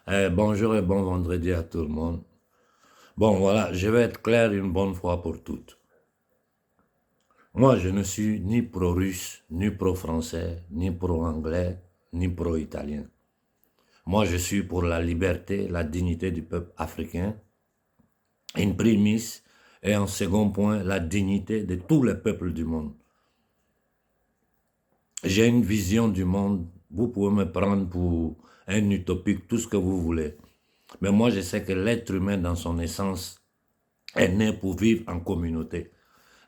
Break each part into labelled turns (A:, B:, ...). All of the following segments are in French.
A: Bonjour et bon vendredi à tout le monde. Bon, voilà, je vais être clair une bonne fois pour toutes. Moi, je ne suis ni pro-russe, ni pro-français, ni pro-anglais, ni pro-italien. Moi, je suis pour la liberté, la dignité du peuple africain, in primis, et en second point, la dignité de tous les peuples du monde. J'ai une vision du monde, vous pouvez me prendre pour un utopique, tout ce que vous voulez. Mais moi, je sais que l'être humain, dans son essence, est né pour vivre en communauté.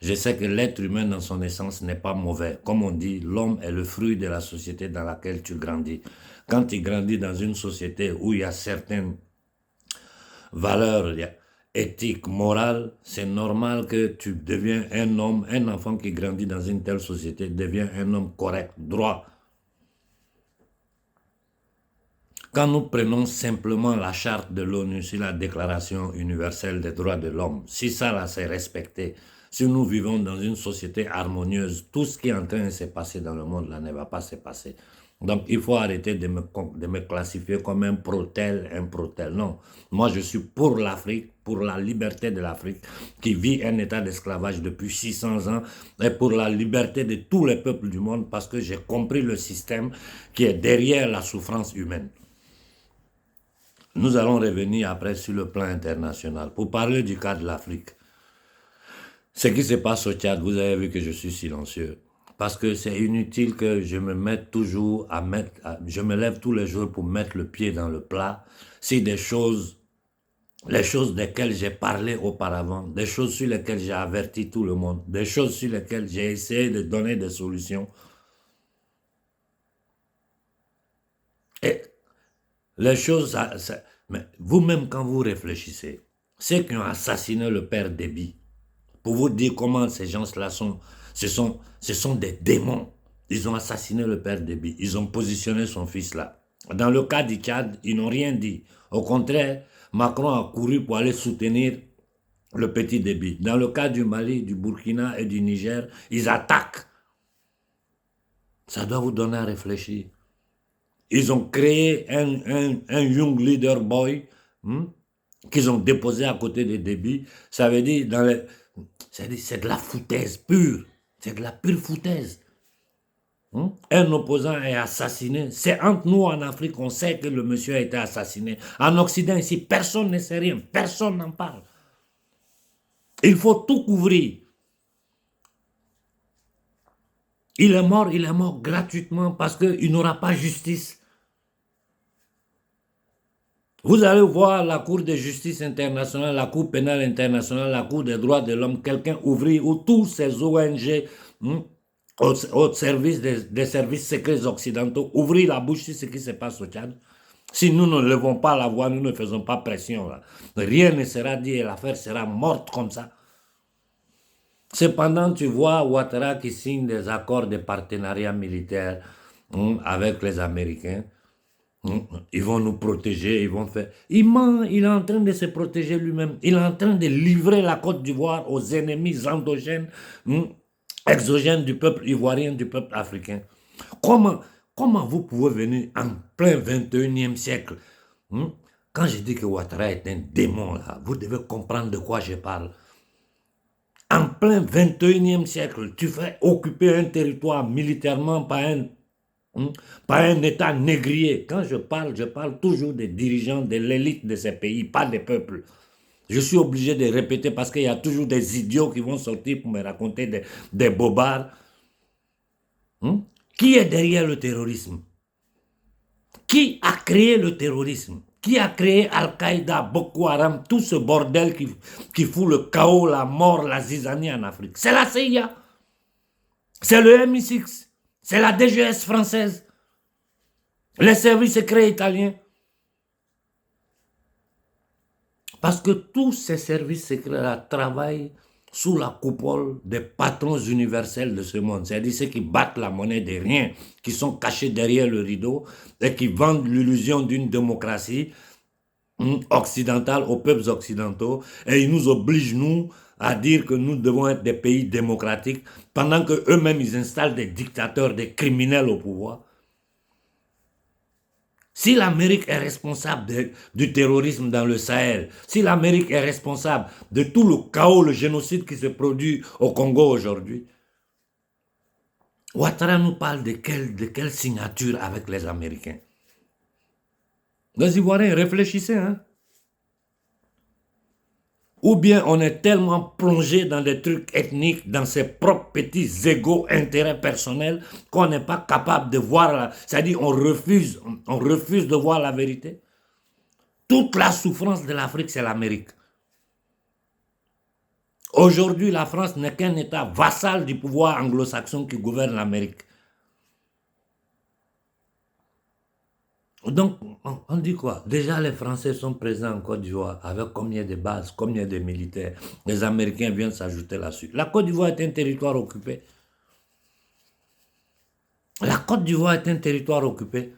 A: Je sais que l'être humain dans son essence n'est pas mauvais. Comme on dit, l'homme est le fruit de la société dans laquelle tu grandis. Quand tu grandis dans une société où il y a certaines valeurs éthiques, morales, c'est normal que tu deviens un homme, un enfant qui grandit dans une telle société devient un homme correct, droit. Quand nous prenons simplement la charte de l'ONU sur la Déclaration universelle des droits de l'homme, si ça là c'est respecté, si nous vivons dans une société harmonieuse, tout ce qui est en train de se passer dans le monde là ne va pas se passer. Donc il faut arrêter de me classifier comme un pro-tel, un pro-tel. Non, moi je suis pour l'Afrique, pour la liberté de l'Afrique, qui vit un état d'esclavage depuis 600 ans, et pour la liberté de tous les peuples du monde, parce que j'ai compris le système qui est derrière la souffrance humaine. Nous allons revenir après sur le plan international pour parler du cas de l'Afrique. Ce qui se passe au Tchad, vous avez vu que je suis silencieux. Parce que c'est inutile que je me mette toujours je me lève tous les jours pour mettre le pied dans le plat si les choses desquelles j'ai parlé auparavant, des choses sur lesquelles j'ai averti tout le monde, des choses sur lesquelles j'ai essayé de donner des solutions. Et les choses, mais vous-même quand vous réfléchissez, ceux qui ont assassiné le père Déby, pour vous dire comment ces gens-là ce sont des démons. Ils ont assassiné le père Déby. Ils ont positionné son fils là. Dans le cas du Tchad, ils n'ont rien dit. Au contraire, Macron a couru pour aller soutenir le petit Déby. Dans le cas du Mali, du Burkina et du Niger, ils attaquent. Ça doit vous donner à réfléchir. Ils ont créé un Young Leader Boy qu'ils ont déposé à côté de Déby. Ça veut dire, c'est de la foutaise pure. C'est de la pure foutaise. Un opposant est assassiné. C'est entre nous en Afrique, on sait que le monsieur a été assassiné. En Occident, ici, personne ne sait rien. Personne n'en parle. Il faut tout couvrir. Il est mort gratuitement parce qu'il n'aura pas justice. Vous allez voir la Cour de justice internationale, la Cour pénale internationale, la Cour des droits de l'homme, quelqu'un ouvrir où tous ces ONG au service des services secrets occidentaux, ouvrir la bouche sur ce qui se passe au Tchad. Si nous ne levons pas la voix, nous ne faisons pas pression, là, rien ne sera dit et l'affaire sera morte comme ça. Cependant, tu vois Ouattara qui signe des accords de partenariat militaire avec les Américains. Ils vont nous protéger, ils vont faire... Il ment, il est en train de se protéger lui-même. Il est en train de livrer la Côte d'Ivoire aux ennemis endogènes, exogènes du peuple ivoirien, du peuple africain. Comment, comment vous pouvez venir en plein 21e siècle Quand je dis que Ouattara est un démon, là, vous devez comprendre de quoi je parle. En plein 21e siècle, tu fais occuper un territoire militairement par un État négrier. Quand je parle toujours des dirigeants de l'élite de ces pays, pas des peuples. Je suis obligé de répéter parce qu'il y a toujours des idiots qui vont sortir pour me raconter des bobards. Qui est derrière le terrorisme? Qui a créé le terrorisme? Qui a créé Al-Qaïda, Boko Haram, tout ce bordel qui fout le chaos, la mort, la zizanie en Afrique? C'est la CIA. C'est le MI6. C'est la DGS française. Les services secrets italiens. Parce que tous ces services secrets-là travaillent sous la coupole des patrons universels de ce monde. C'est-à-dire ceux qui battent la monnaie de rien, qui sont cachés derrière le rideau et qui vendent l'illusion d'une démocratie occidentale aux peuples occidentaux. Et ils nous obligent, nous, à dire que nous devons être des pays démocratiques pendant qu'eux-mêmes, ils installent des dictateurs, des criminels au pouvoir. Si l'Amérique est responsable du terrorisme dans le Sahel, si l'Amérique est responsable de tout le chaos, le génocide qui se produit au Congo aujourd'hui, Ouattara nous parle de quelle signature avec les Américains? Les Ivoiriens, réfléchissez, hein? Ou bien on est tellement plongé dans des trucs ethniques, dans ses propres petits égos, intérêts personnels, qu'on n'est pas capable de voir, c'est-à-dire on refuse de voir la vérité. Toute la souffrance de l'Afrique, c'est l'Amérique. Aujourd'hui, la France n'est qu'un État vassal du pouvoir anglo-saxon qui gouverne l'Amérique. Donc, on dit quoi? Déjà, les Français sont présents en Côte d'Ivoire avec combien de bases, combien de militaires. Les Américains viennent s'ajouter là-dessus. La Côte d'Ivoire est un territoire occupé. La Côte d'Ivoire est un territoire occupé.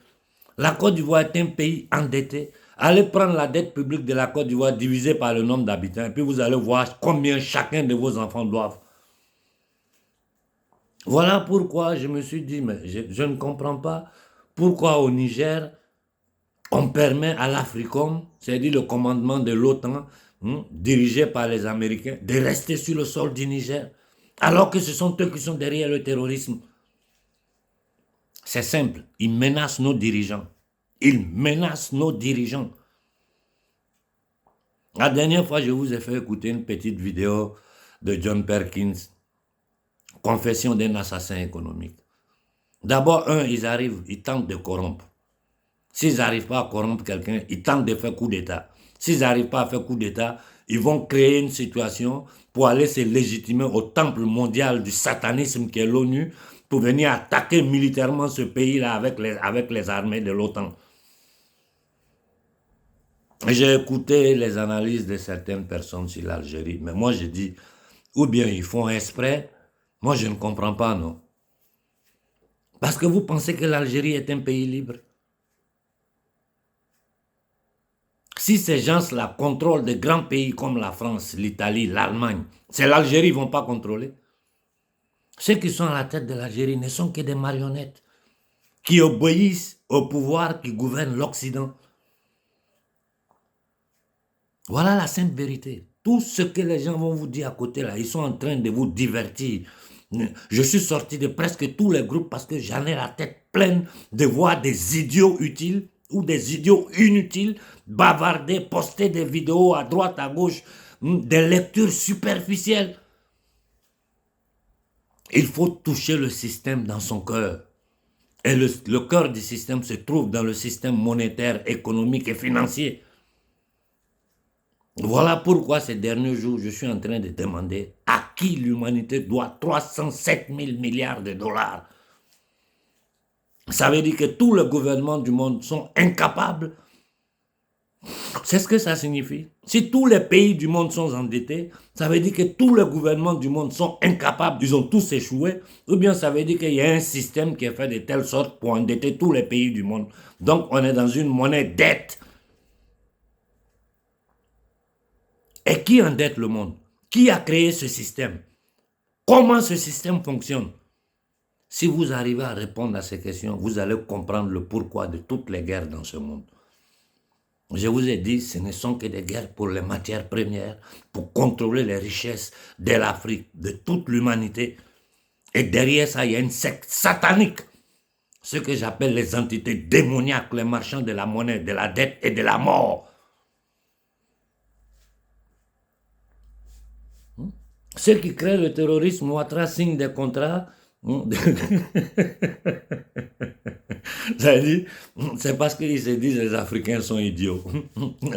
A: La Côte d'Ivoire est un pays endetté. Allez prendre la dette publique de la Côte d'Ivoire divisée par le nombre d'habitants et puis vous allez voir combien chacun de vos enfants doivent. Voilà pourquoi je me suis dit, mais je ne comprends pas pourquoi au Niger, on permet à l'Africom, c'est-à-dire le commandement de l'OTAN, dirigé par les Américains, de rester sur le sol du Niger, alors que ce sont eux qui sont derrière le terrorisme. C'est simple, ils menacent nos dirigeants. Ils menacent nos dirigeants. La dernière fois, je vous ai fait écouter une petite vidéo de John Perkins, Confession d'un assassin économique. D'abord, ils arrivent, ils tentent de corrompre. S'ils n'arrivent pas à corrompre quelqu'un, ils tentent de faire coup d'État. S'ils n'arrivent pas à faire coup d'État, ils vont créer une situation pour aller se légitimer au temple mondial du satanisme qui est l'ONU, pour venir attaquer militairement ce pays-là avec les armées de l'OTAN. J'ai écouté les analyses de certaines personnes sur l'Algérie, mais moi je dis, ou bien ils font exprès, moi je ne comprends pas, non. Parce que vous pensez que l'Algérie est un pays libre? Si ces gens-là contrôlent des grands pays comme la France, l'Italie, l'Allemagne, c'est l'Algérie qu'ils ne vont pas contrôler. Ceux qui sont à la tête de l'Algérie ne sont que des marionnettes qui obéissent au pouvoir qui gouverne l'Occident. Voilà la sainte vérité. Tout ce que les gens vont vous dire à côté là, ils sont en train de vous divertir. Je suis sorti de presque tous les groupes parce que j'en ai la tête pleine de voir des idiots utiles ou des idiots inutiles bavarder, poster des vidéos à droite, à gauche, des lectures superficielles. Il faut toucher le système dans son cœur. Et le cœur du système se trouve dans le système monétaire, économique et financier. Voilà pourquoi ces derniers jours, je suis en train de demander à qui l'humanité doit 307 000 milliards de dollars. Ça veut dire que tous les gouvernements du monde sont incapables. C'est ce que ça signifie. Si tous les pays du monde sont endettés, ça veut dire que tous les gouvernements du monde sont incapables, ils ont tous échoué, ou bien ça veut dire qu'il y a un système qui est fait de telle sorte pour endetter tous les pays du monde. Donc on est dans une monnaie dette. Et qui endette le monde? Qui a créé ce système? Comment ce système fonctionne? Si vous arrivez à répondre à ces questions, vous allez comprendre le pourquoi de toutes les guerres dans ce monde. Je vous ai dit, ce ne sont que des guerres pour les matières premières, pour contrôler les richesses de l'Afrique, de toute l'humanité. Et derrière ça, il y a une secte satanique. Ce que j'appelle les entités démoniaques, les marchands de la monnaie, de la dette et de la mort. Ceux qui créent le terrorisme, Ouattara signe des contrats. C'est parce qu'ils se disent que les Africains sont idiots.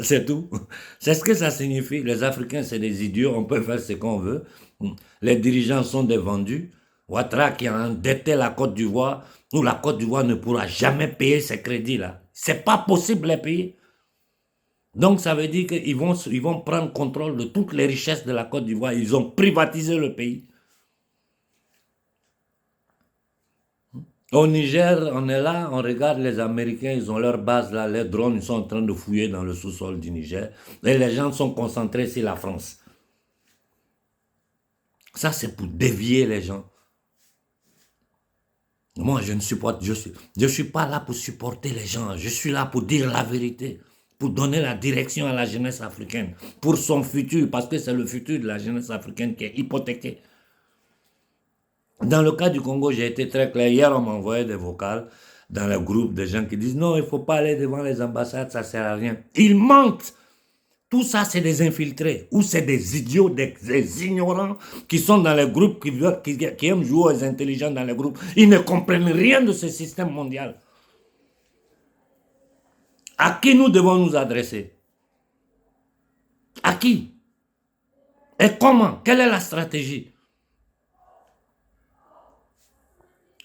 A: C'est tout. C'est ce que ça signifie. Les Africains, c'est des idiots. On peut faire ce qu'on veut. Les dirigeants sont des vendus. Ouattara qui a endetté la Côte d'Ivoire, où la Côte d'Ivoire ne pourra jamais payer ces crédits-là. C'est pas possible de les payer. Donc ça veut dire qu'ils vont prendre contrôle de toutes les richesses de la Côte d'Ivoire. Ils ont privatisé le pays. Au Niger, on est là, on regarde les Américains, ils ont leur base là, les drones, ils sont en train de fouiller dans le sous-sol du Niger. Et les gens sont concentrés sur la France. Ça, c'est pour dévier les gens. Moi, je ne supporte, je suis pas là pour supporter les gens. Je suis là pour dire la vérité, pour donner la direction à la jeunesse africaine, pour son futur, parce que c'est le futur de la jeunesse africaine qui est hypothéqué. Dans le cas du Congo, j'ai été très clair. Hier, on m'a envoyé des vocales dans le groupe de gens qui disent non, il ne faut pas aller devant les ambassades, ça ne sert à rien. Ils mentent. Tout ça, c'est des infiltrés ou c'est des idiots, des ignorants qui sont dans les groupes, qui aiment jouer aux intelligents dans les groupes. Ils ne comprennent rien de ce système mondial. À qui nous devons nous adresser? À qui? Et comment? Quelle est la stratégie?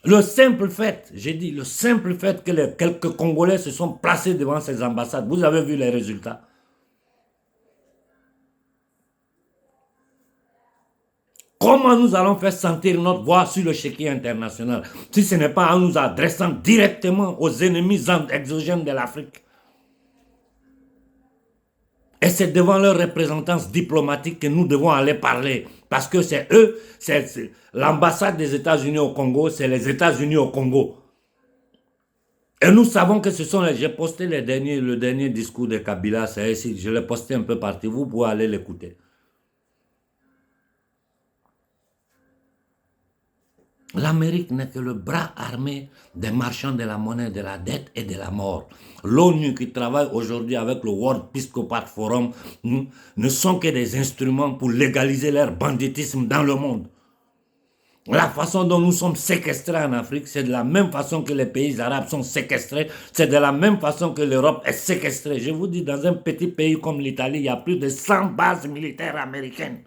A: Le simple fait, j'ai dit, le simple fait que quelques Congolais se sont placés devant ces ambassades, vous avez vu les résultats. Comment nous allons faire sentir notre voix sur le chéquier international si ce n'est pas en nous adressant directement aux ennemis exogènes de l'Afrique? Et c'est devant leurs représentants diplomatiques que nous devons aller parler. Parce que c'est eux, c'est l'ambassade des États-Unis au Congo, c'est les États-Unis au Congo. Et nous savons que ce sont les... J'ai posté le dernier discours de Kabila, c'est ici, je l'ai posté un peu partout, vous pouvez aller l'écouter. L'Amérique n'est que le bras armé des marchands de la monnaie, de la dette et de la mort. L'ONU qui travaille aujourd'hui avec le World Episcopal Forum ne sont que des instruments pour légaliser leur banditisme dans le monde. La façon dont nous sommes séquestrés en Afrique, c'est de la même façon que les pays arabes sont séquestrés, c'est de la même façon que l'Europe est séquestrée. Je vous dis, dans un petit pays comme l'Italie, il y a plus de 100 bases militaires américaines.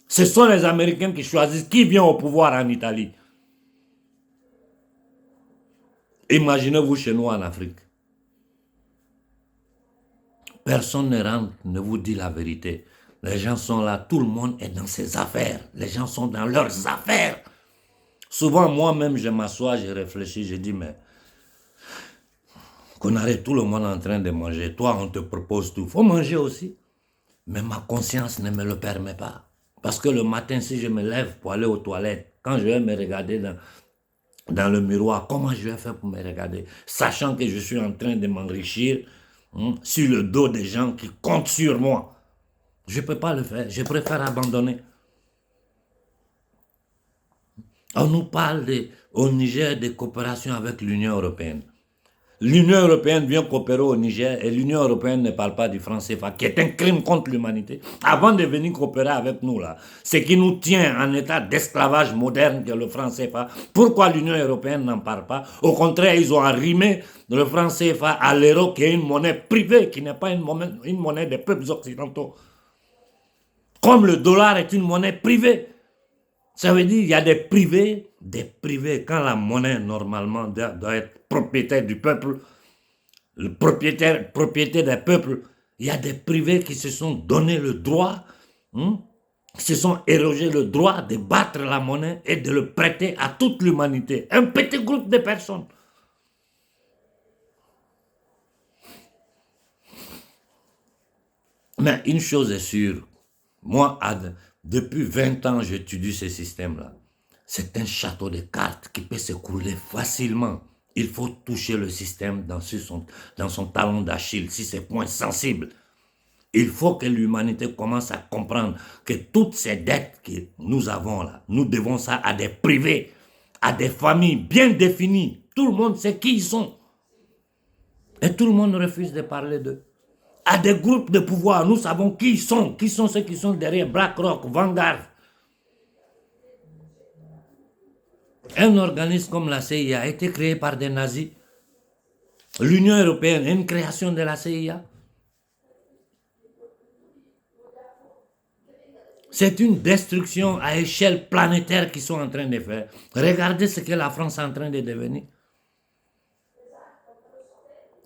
A: Ce sont les Américains qui choisissent qui vient au pouvoir en Italie. Imaginez-vous chez nous en Afrique. Personne ne rentre, ne vous dit la vérité. Les gens sont là, tout le monde est dans ses affaires. Les gens sont dans leurs affaires. Souvent, moi-même, je m'assois, je réfléchis, je dis, mais qu'on arrête tout le monde en train de manger. Toi, on te propose tout. Il faut manger aussi. Mais ma conscience ne me le permet pas. Parce que le matin, si je me lève pour aller aux toilettes, quand je vais me regarder dans le miroir, comment je vais faire pour me regarder? Sachant que je suis en train de m'enrichir sur le dos des gens qui comptent sur moi. Je ne peux pas le faire. Je préfère abandonner. On nous parle au Niger de coopération avec l'Union européenne. L'Union européenne vient coopérer au Niger et l'Union européenne ne parle pas du franc CFA, qui est un crime contre l'humanité. Avant de venir coopérer avec nous, là, ce qui nous tient en état d'esclavage moderne que le franc CFA, pourquoi l'Union européenne n'en parle pas? Au contraire, ils ont arrimé le franc CFA à l'euro, qui est une monnaie privée, qui n'est pas une monnaie des peuples occidentaux. Comme le dollar est une monnaie privée. Ça veut dire qu'il y a des privés. Quand la monnaie, normalement, doit être propriétaire du peuple, le propriété des peuples, il y a des privés qui se sont donné le droit, qui se sont érogé le droit de battre la monnaie et de le prêter à toute l'humanité. Un petit groupe de personnes. Mais une chose est sûre, moi, depuis 20 ans, j'étudie ce système-là. C'est un château de cartes qui peut s'écrouler facilement. Il faut toucher le système dans son talon d'Achille, si c'est point sensible. Il faut que l'humanité commence à comprendre que toutes ces dettes que nous avons là, nous devons ça à des privés, à des familles bien définies. Tout le monde sait qui ils sont. Et tout le monde refuse de parler d'eux. À des groupes de pouvoir, nous savons qui sont ceux qui sont derrière BlackRock, Vanguard. Un organisme comme la CIA a été créé par des nazis. L'Union européenne est une création de la CIA. C'est une destruction à échelle planétaire qu'ils sont en train de faire. Regardez ce que la France est en train de devenir.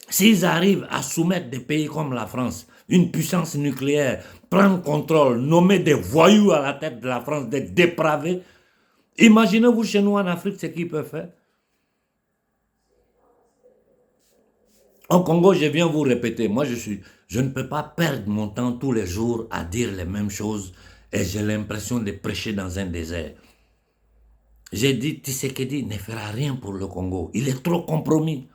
A: S'ils arrivent à soumettre des pays comme la France, une puissance nucléaire, prendre contrôle, nommer des voyous à la tête de la France, des dépravés, imaginez-vous chez nous en Afrique ce qu'ils peuvent faire. Au Congo, je viens vous répéter, moi je ne peux pas perdre mon temps tous les jours à dire les mêmes choses et j'ai l'impression de prêcher dans un désert. J'ai dit, Tshisekedi ne fera rien pour le Congo. Il est trop compromis.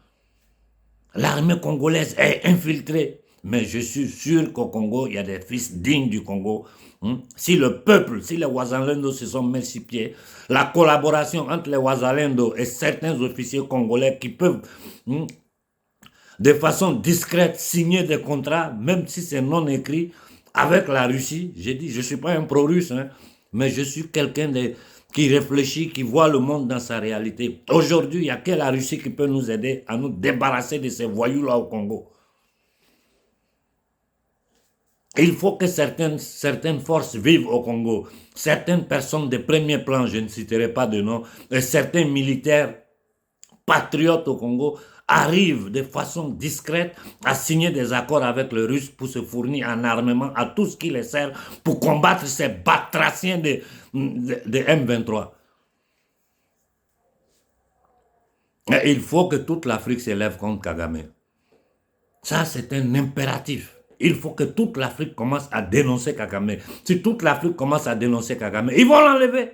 A: L'armée congolaise est infiltrée. Mais je suis sûr qu'au Congo, il y a des fils dignes du Congo. Si le peuple, si les Ouazalendo se sont multipliés, la collaboration entre les Ouazalendo et certains officiers congolais qui peuvent, de façon discrète, signer des contrats, même si c'est non écrit, avec la Russie. J'ai dit, je ne suis pas un pro-russe, mais je suis quelqu'un qui réfléchit, qui voit le monde dans sa réalité. Aujourd'hui, il n'y a que la Russie qui peut nous aider à nous débarrasser de ces voyous-là au Congo. Il faut que certaines forces vivent au Congo. Certaines personnes de premier plan, je ne citerai pas de nom, et certains militaires patriotes au Congo arrivent de façon discrète à signer des accords avec les Russes pour se fournir en armement à tout ce qui les sert pour combattre ces batraciens de M23. Et il faut que toute l'Afrique s'élève contre Kagame. Ça, c'est un impératif. Il faut que toute l'Afrique commence à dénoncer Kagame. Si toute l'Afrique commence à dénoncer Kagame, ils vont l'enlever.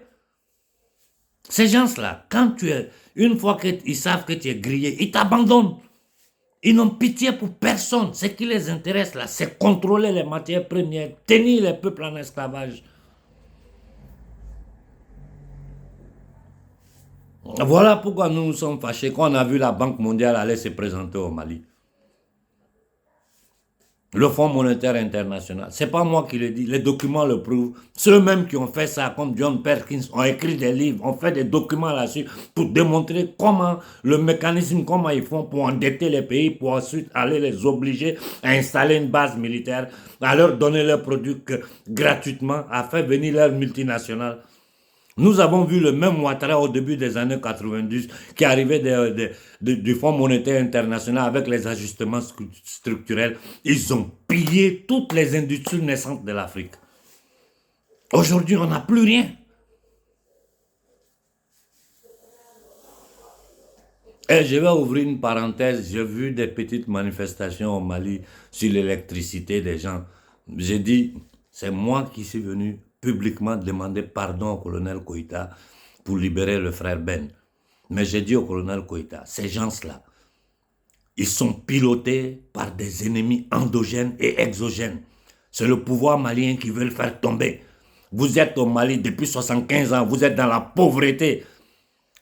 A: Ces gens-là, une fois qu'ils savent que tu es grillé, ils t'abandonnent. Ils n'ont pitié pour personne. Ce qui les intéresse là, c'est contrôler les matières premières, tenir les peuples en esclavage. Voilà pourquoi nous nous sommes fâchés quand on a vu la Banque mondiale aller se présenter au Mali. Le Fonds monétaire international. Ce n'est pas moi qui le dis, les documents le prouvent. Ceux-mêmes qui ont fait ça, comme John Perkins, ont écrit des livres, ont fait des documents là-dessus pour démontrer comment le mécanisme, comment ils font pour endetter les pays, pour ensuite aller les obliger à installer une base militaire, à leur donner leurs produits gratuitement, à faire venir leurs multinationales. Nous avons vu le même Ouattara au début des années 90 qui arrivait du Fonds monétaire international avec les ajustements structurels. Ils ont pillé toutes les industries naissantes de l'Afrique. Aujourd'hui, on n'a plus rien. Et je vais ouvrir une parenthèse. J'ai vu des petites manifestations au Mali sur l'électricité des gens. J'ai dit, c'est moi qui suis venu publiquement demander pardon au colonel Koïta pour libérer le frère Ben. Mais j'ai dit au colonel Koïta, ces gens-là, ils sont pilotés par des ennemis endogènes et exogènes. C'est le pouvoir malien qui veut le faire tomber. Vous êtes au Mali depuis 75 ans, vous êtes dans la pauvreté.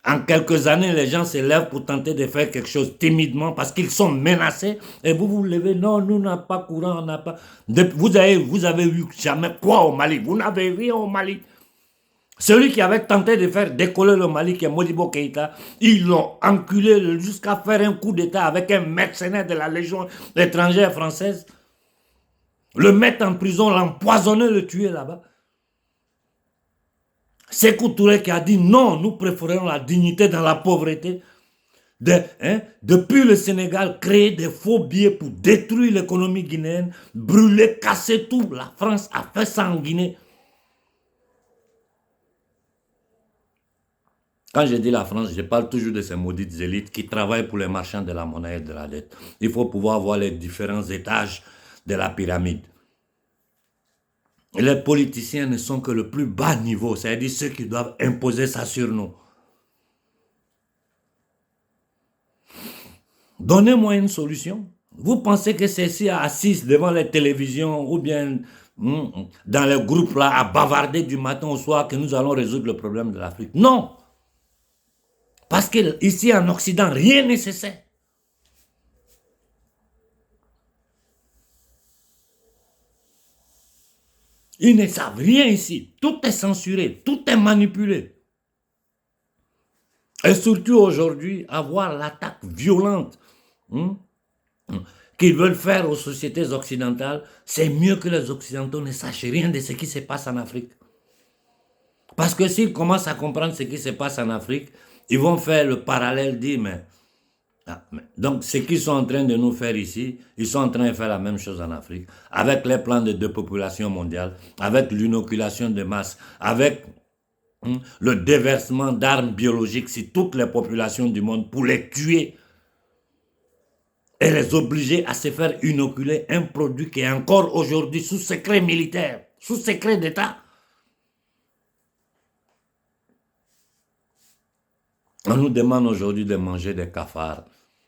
A: En quelques années, les gens se lèvent pour tenter de faire quelque chose timidement parce qu'ils sont menacés. Et vous vous levez, non, nous n'avons pas courant, on n'a pas... Vous avez eu jamais quoi au Mali? Vous n'avez rien au Mali. Celui qui avait tenté de faire décoller le Mali, qui est Modibo Keïta, ils l'ont enculé jusqu'à faire un coup d'État avec un mercenaire de la Légion étrangère française. Le mettre en prison, l'empoisonner, le tuer là-bas. Sékou Touré qui a dit non, nous préférons la dignité dans la pauvreté. Depuis le Sénégal, créer des faux billets pour détruire l'économie guinéenne, brûler, casser tout. La France a fait ça en Guinée. Quand je dis la France, je parle toujours de ces maudites élites qui travaillent pour les marchands de la monnaie et de la dette. Il faut pouvoir voir les différents étages de la pyramide. Les politiciens ne sont que le plus bas niveau, c'est-à-dire ceux qui doivent imposer ça sur nous. Donnez-moi une solution. Vous pensez que ceux-ci assistent devant les télévisions ou bien dans les groupes là à bavarder du matin au soir que nous allons résoudre le problème de l'Afrique? Non. Parce qu'ici en Occident, rien n'est nécessaire. Ils ne savent rien ici. Tout est censuré, tout est manipulé. Et surtout aujourd'hui, avoir l'attaque violente qu'ils veulent faire aux sociétés occidentales, c'est mieux que les Occidentaux ne sachent rien de ce qui se passe en Afrique. Parce que s'ils commencent à comprendre ce qui se passe en Afrique, ils vont faire le parallèle, dire, donc, ce qu'ils sont en train de nous faire ici, ils sont en train de faire la même chose en Afrique, avec les plans de dépopulation mondiale, avec l'inoculation de masse, avec le déversement d'armes biologiques sur toutes les populations du monde pour les tuer et les obliger à se faire inoculer un produit qui est encore aujourd'hui sous secret militaire, sous secret d'État. On nous demande aujourd'hui de manger des cafards.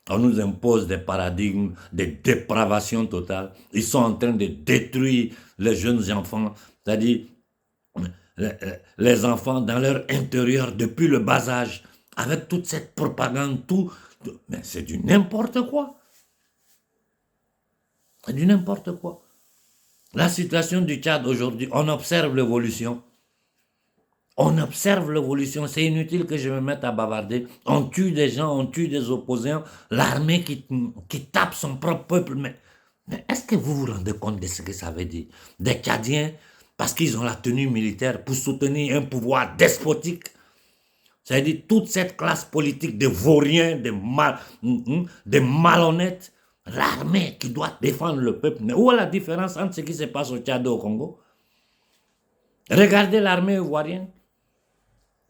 A: On nous impose des paradigmes de dépravation totale. Ils sont en train de détruire les jeunes enfants, c'est-à-dire les enfants dans leur intérieur depuis le bas âge, avec toute cette propagande, mais c'est du n'importe quoi. C'est du n'importe quoi. La situation du Tchad aujourd'hui, on observe l'évolution. On observe l'évolution. C'est inutile que je me mette à bavarder. On tue des gens, on tue des opposants. L'armée qui tape son propre peuple. Mais est-ce que vous vous rendez compte de ce que ça veut dire? Des Tchadiens, parce qu'ils ont la tenue militaire pour soutenir un pouvoir despotique. C'est-à-dire toute cette classe politique de vauriens, de malhonnêtes. L'armée qui doit défendre le peuple. Mais où est la différence entre ce qui se passe au Tchad et au Congo? Regardez l'armée ivoirienne.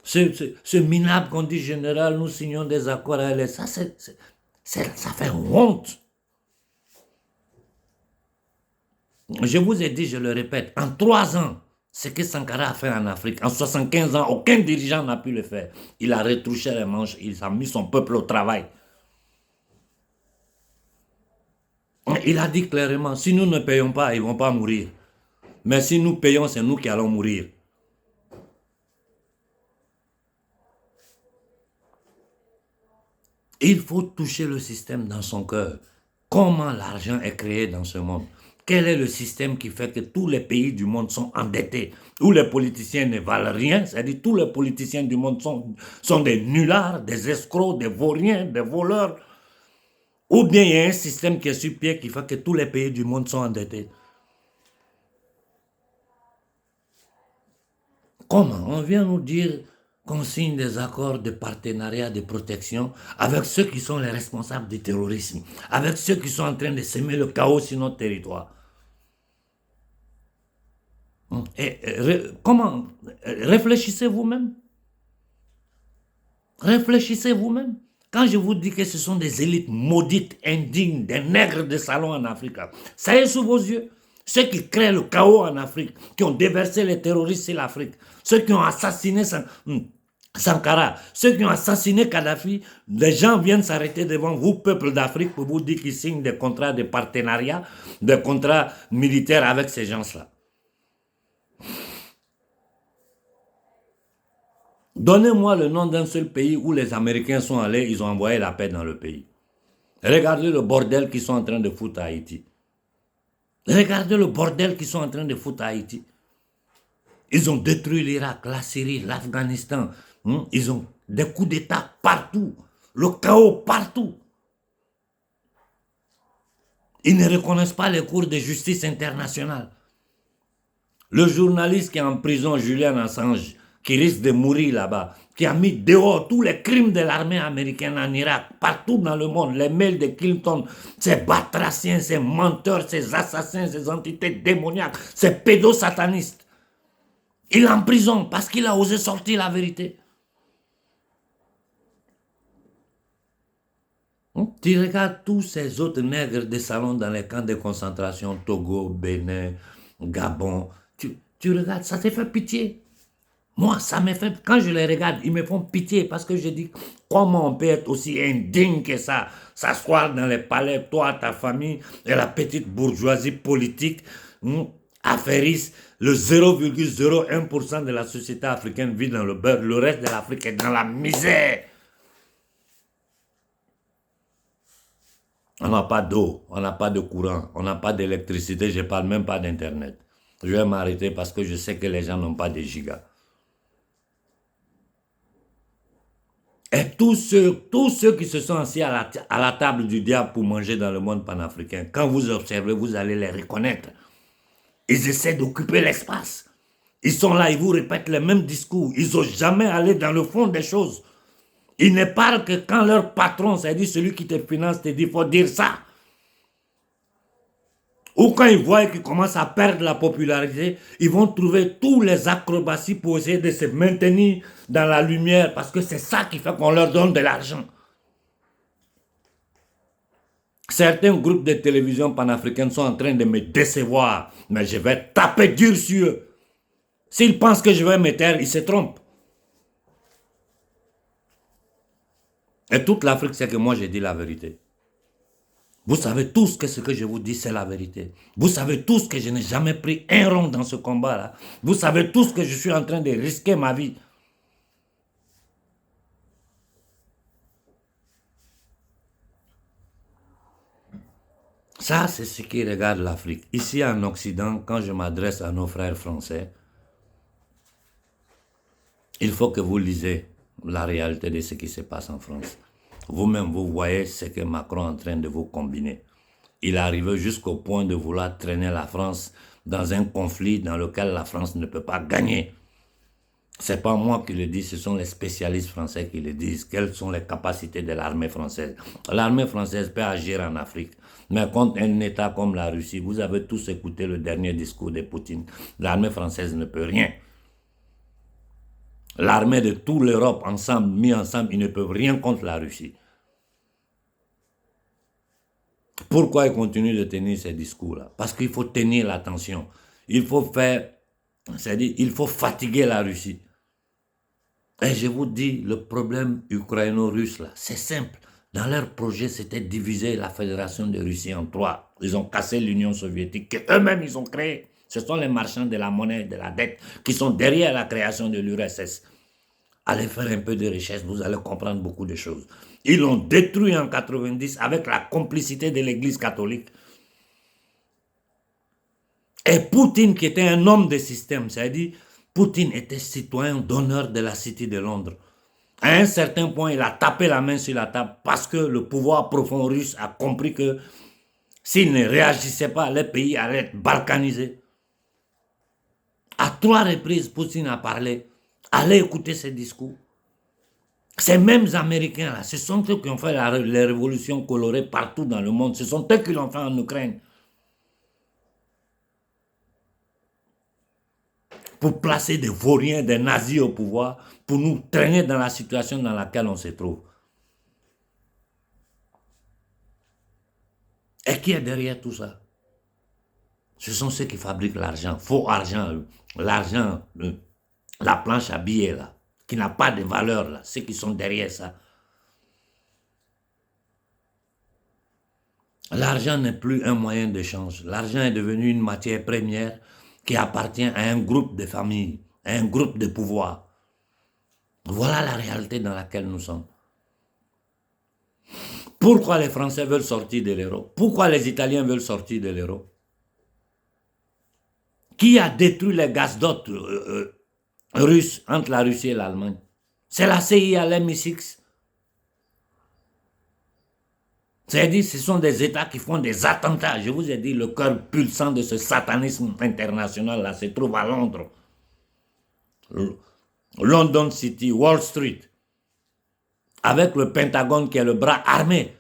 A: Ce minable qu'on dit général, nous signons des accords à elle. Ça fait honte. Je vous ai dit, je le répète, en 3 ans, ce que Sankara a fait en Afrique, en 75 ans, aucun dirigeant n'a pu le faire. Il a retrouché les manches, il a mis son peuple au travail. Il a dit clairement, si nous ne payons pas, ils ne vont pas mourir. Mais si nous payons, c'est nous qui allons mourir. Il faut toucher le système dans son cœur. Comment l'argent est créé dans ce monde? Quel est le système qui fait que tous les pays du monde sont endettés, où les politiciens ne valent rien, c'est-à-dire tous les politiciens du monde sont des nullards, des escrocs, des vauriens, des voleurs, ou bien il y a un système qui est sur pied qui fait que tous les pays du monde sont endettés. Comment? On vient nous dire qu'on signe des accords de partenariat, de protection avec ceux qui sont les responsables du terrorisme, avec ceux qui sont en train de semer le chaos sur notre territoire. Comment? Réfléchissez vous-même. Réfléchissez vous-même. Quand je vous dis que ce sont des élites maudites, indignes, des nègres de salon en Afrique, ça est sous vos yeux. Ceux qui créent le chaos en Afrique, qui ont déversé les terroristes sur l'Afrique, ceux qui ont assassiné Sankara, ceux qui ont assassiné Kadhafi, les gens viennent s'arrêter devant vous, peuple d'Afrique, pour vous dire qu'ils signent des contrats de partenariat, des contrats militaires avec ces gens-là. Donnez-moi le nom d'un seul pays où les Américains sont allés, ils ont envoyé la paix dans le pays. Regardez le bordel qu'ils sont en train de foutre à Haïti. Regardez le bordel qu'ils sont en train de foutre à Haïti. Ils ont détruit l'Irak, la Syrie, l'Afghanistan. Ils ont des coups d'État partout. Le chaos partout. Ils ne reconnaissent pas les cours de justice internationale. Le journaliste qui est en prison, Julian Assange, qui risque de mourir là-bas, qui a mis dehors tous les crimes de l'armée américaine en Irak, partout dans le monde, les mails de Clinton, ces batraciens, ces menteurs, ces assassins, ces entités démoniaques, ces pédosatanistes. Il est en prison parce qu'il a osé sortir la vérité. Tu regardes tous ces autres nègres de salon dans les camps de concentration, Togo, Bénin, Gabon, tu regardes, ça te fait pitié. Moi, ça me fait, quand je les regarde, ils me font pitié parce que je dis, comment on peut être aussi indigne que ça, s'asseoir dans les palais, toi, ta famille et la petite bourgeoisie politique, affairiste, le 0,01% de la société africaine vit dans le beurre, le reste de l'Afrique est dans la misère. On n'a pas d'eau, on n'a pas de courant, on n'a pas d'électricité, je ne parle même pas d'Internet. Je vais m'arrêter parce que je sais que les gens n'ont pas de gigas. Et tous ceux qui se sont assis à la table du diable pour manger dans le monde panafricain, quand vous observez, vous allez les reconnaître. Ils essaient d'occuper l'espace. Ils sont là, ils vous répètent les mêmes discours. Ils n'osent jamais aller dans le fond des choses. Ils ne parlent que quand leur patron, c'est-à-dire celui qui te finance, te dit il faut dire ça. Ou quand ils voient qu'ils commencent à perdre la popularité, ils vont trouver tous les acrobaties pour essayer de se maintenir dans la lumière, parce que c'est ça qui fait qu'on leur donne de l'argent. Certains groupes de télévision panafricaines sont en train de me décevoir, mais je vais taper dur sur eux. S'ils pensent que je vais me taire, ils se trompent. Et toute l'Afrique sait que moi j'ai dit la vérité. Vous savez tous que ce que je vous dis, c'est la vérité. Vous savez tous que je n'ai jamais pris un rond dans ce combat-là. Vous savez tous que je suis en train de risquer ma vie. Ça, c'est ce qui regarde l'Afrique. Ici en Occident, quand je m'adresse à nos frères français, il faut que vous lisez la réalité de ce qui se passe en France. Vous-même, vous voyez ce que Macron est en train de vous combiner. Il arrive jusqu'au point de vouloir traîner la France dans un conflit dans lequel la France ne peut pas gagner. Ce n'est pas moi qui le dis, ce sont les spécialistes français qui le disent. Quelles sont les capacités de l'armée française? L'armée française peut agir en Afrique, mais contre un État comme la Russie, vous avez tous écouté le dernier discours de Poutine. L'armée française ne peut rien. L'armée de toute l'Europe, ensemble, mis ensemble, ils ne peuvent rien contre la Russie. Pourquoi ils continuent de tenir ces discours-là? Parce qu'il faut tenir l'attention. Il faut faire, c'est-à-dire, il faut fatiguer la Russie. Et je vous dis, le problème ukraino-russe, là, c'est simple. Dans leur projet, c'était diviser la Fédération de Russie en trois. Ils ont cassé l'Union soviétique qu'eux-mêmes, ils ont créée. Ce sont les marchands de la monnaie et de la dette qui sont derrière la création de l'URSS. Allez faire un peu de richesse, vous allez comprendre beaucoup de choses. Ils l'ont détruit en 90 avec la complicité de l'Église catholique. Et Poutine, qui était un homme de système, c'est-à-dire, Poutine était citoyen d'honneur de la Cité de Londres. À un certain point, il a tapé la main sur la table parce que le pouvoir profond russe a compris que s'il ne réagissait pas, les pays allaient être balkanisés. À 3 reprises, Poutine a parlé. Allez écouter ses discours. Ces mêmes Américains, là, ce sont eux qui ont fait les révolutions colorées partout dans le monde. Ce sont eux qui l'ont fait en Ukraine. Pour placer des vauriens, des nazis au pouvoir, pour nous traîner dans la situation dans laquelle on se trouve. Et qui est derrière tout ça? Ce sont ceux qui fabriquent l'argent, faux argent, l'argent, la planche à billets, là, qui n'a pas de valeur, là, ceux qui sont derrière ça. L'argent n'est plus un moyen d'échange. L'argent est devenu une matière première qui appartient à un groupe de familles, à un groupe de pouvoir. Voilà la réalité dans laquelle nous sommes. Pourquoi les Français veulent sortir de l'euro? Pourquoi les Italiens veulent sortir de l'euro? Qui a détruit les gazoducs russes entre la Russie et l'Allemagne? C'est la CIA, l'MI6. C'est-à-dire, ce sont des États qui font des attentats. Je vous ai dit, le cœur pulsant de ce satanisme international-là se trouve à Londres. London City, Wall Street, avec le Pentagone qui est le bras armé.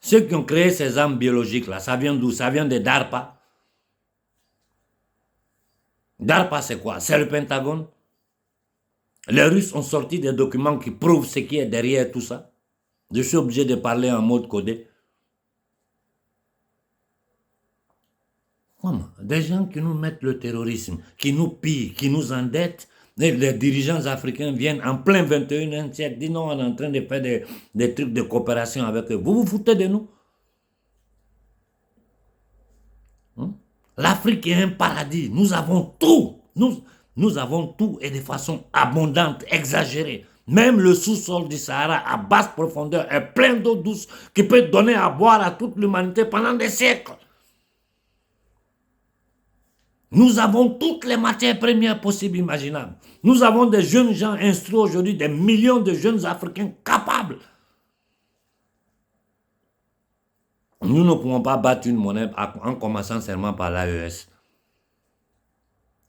A: Ceux qui ont créé ces armes biologiques-là, ça vient d'où? Ça vient de DARPA. DARPA, c'est quoi? C'est le Pentagone. Les Russes ont sorti des documents qui prouvent ce qui est derrière tout ça. Je suis obligé de parler en mode codé. Comment? Des gens qui nous mettent le terrorisme, qui nous pillent, qui nous endettent. Les dirigeants africains viennent en plein 21e siècle, disent non, on est en train de faire des trucs de coopération avec eux. Vous vous foutez de nous? L'Afrique est un paradis. Nous avons tout. Nous avons tout et de façon abondante, exagérée. Même le sous-sol du Sahara à basse profondeur est plein d'eau douce qui peut donner à boire à toute l'humanité pendant des siècles. Nous avons toutes les matières premières possibles, imaginables. Nous avons des jeunes gens instruits aujourd'hui, des millions de jeunes Africains capables. Nous ne pouvons pas battre une monnaie en commençant seulement par l'AES.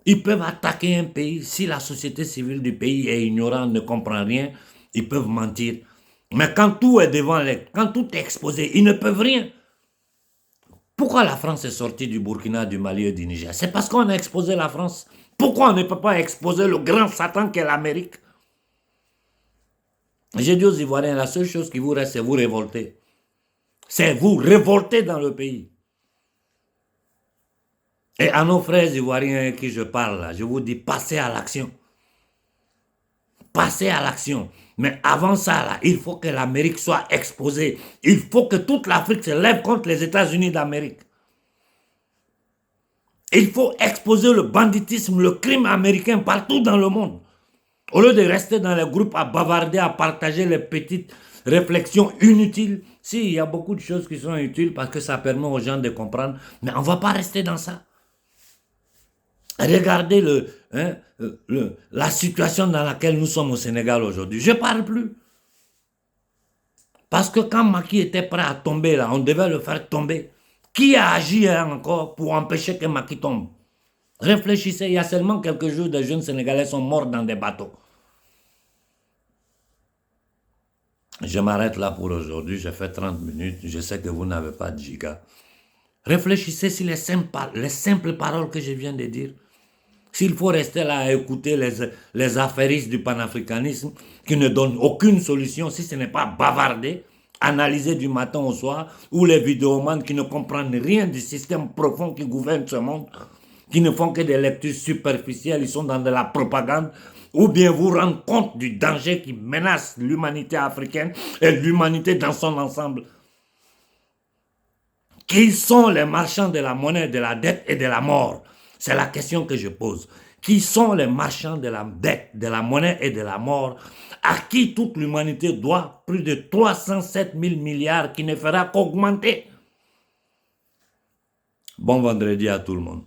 A: Ils peuvent attaquer un pays. Si la société civile du pays est ignorante, ne comprend rien, ils peuvent mentir. Mais quand tout est devant les, quand tout est exposé, ils ne peuvent rien. Pourquoi la France est sortie du Burkina, du Mali et du Niger? C'est parce qu'on a exposé la France. Pourquoi on ne peut pas exposer le grand Satan qu'est l'Amérique? J'ai dit aux Ivoiriens, la seule chose qui vous reste, c'est vous révolter. C'est vous révolter dans le pays. Et à nos frères ivoiriens à qui je parle, là, je vous dis, passez à l'action. Passez à l'action. Mais avant ça, là, il faut que l'Amérique soit exposée. Il faut que toute l'Afrique se lève contre les États-Unis d'Amérique. Il faut exposer le banditisme, le crime américain partout dans le monde. Au lieu de rester dans les groupes à bavarder, à partager les petites réflexions inutiles. Si, il y a beaucoup de choses qui sont utiles parce que ça permet aux gens de comprendre. Mais on ne va pas rester dans ça. Regardez la situation dans laquelle nous sommes au Sénégal aujourd'hui. Je ne parle plus. Parce que quand Macky était prêt à tomber, là, on devait le faire tomber. Qui a agi encore pour empêcher que Macky tombe? Réfléchissez, il y a seulement quelques jours, des jeunes Sénégalais sont morts dans des bateaux. Je m'arrête là pour aujourd'hui, j'ai fait 30 minutes, je sais que vous n'avez pas de giga. Réfléchissez sur les simples paroles que je viens de dire. S'il faut rester là à écouter les affairistes du panafricanisme qui ne donnent aucune solution, si ce n'est pas bavarder, analyser du matin au soir, ou les vidéomans qui ne comprennent rien du système profond qui gouverne ce monde, qui ne font que des lectures superficielles, ils sont dans de la propagande, ou bien vous rendre compte du danger qui menace l'humanité africaine et l'humanité dans son ensemble. Qui sont les marchands de la monnaie, de la dette et de la mort? C'est la question que je pose. Qui sont les marchands de la dette, de la monnaie et de la mort, à qui toute l'humanité doit plus de 307 000 milliards qui ne fera qu'augmenter? Bon vendredi à tout le monde.